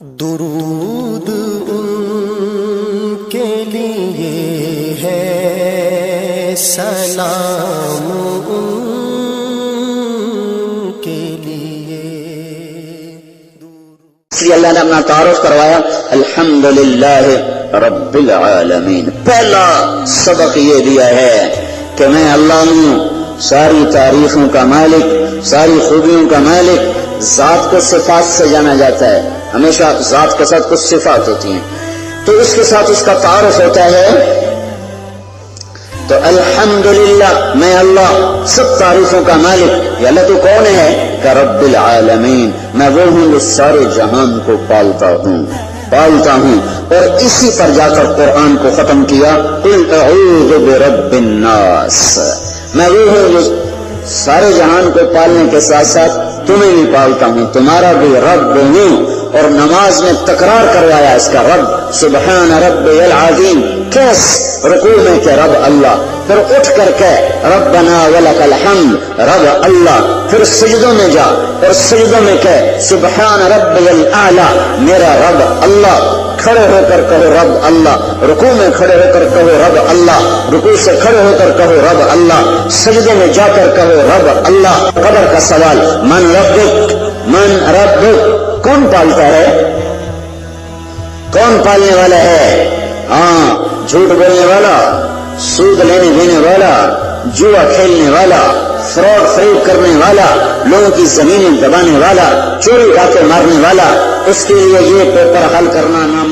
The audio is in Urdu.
درود ان کے لیے ہے، سلام ان کے لیے۔ اس لیے اللہ نے اپنا تعارف کروایا، الحمدللہ رب العالمین۔ پہلا سبق یہ دیا ہے کہ میں اللہ ہوں، ساری تعریفوں کا مالک، ساری خوبیوں کا مالک۔ ذات کو صفات سے جانا جاتا ہے، ہمیشہ ذات کے ساتھ کچھ صفات ہوتی ہیں، تو اس کے ساتھ اس کا تعارف ہوتا ہے۔ تو الحمدللہ میں اللہ، سب تعریفوں کا مالک۔ یہ اللہ تو کون ہے؟ کہ رب العالمین، میں وہ ہوں جو سارے جہان کو پالتا ہوں۔ اور اسی پر جا کر قرآن کو ختم کیا، قل اعوذ برب الناس۔ میں وہ ہوں جو سارے جہان کو پالنے کے ساتھ ساتھ تمہیں بھی پالتا ہوں، تمہارا بھی رب ہوں۔ اور نماز میں تکرار کروایا اس کا، رب سبحان ربی العظیم۔ کیس رکوع میں کہ رب اللہ، پھر اٹھ کر کے ربنا ولک الحمد رب اللہ، پھر سجدوں میں جا اور سجدوں میں کہ سبحان ربی الاعلی میرا رب اللہ، کھڑے ہو کر کہو رب اللہ، رکوع میں کھڑے ہو کر کہو رب اللہ، رکوع سے کھڑے ہو کر کہو رب اللہ، سجدے میں جا کر کہو رب اللہ۔ قبر کا سوال، من ربک، من ربک، کون پالتا ہے؟ کون پالنے والا ہے؟ ہاں، جھوٹ بولنے والا، سود لینے دینے والا، جوا کھیلنے والا، فراڈ فریب کرنے والا، لوگوں کی زمینیں دبانے والا، چوری ڈاکے مارنے والا، اس کے لیے یہ پیپر حل کرنا نہ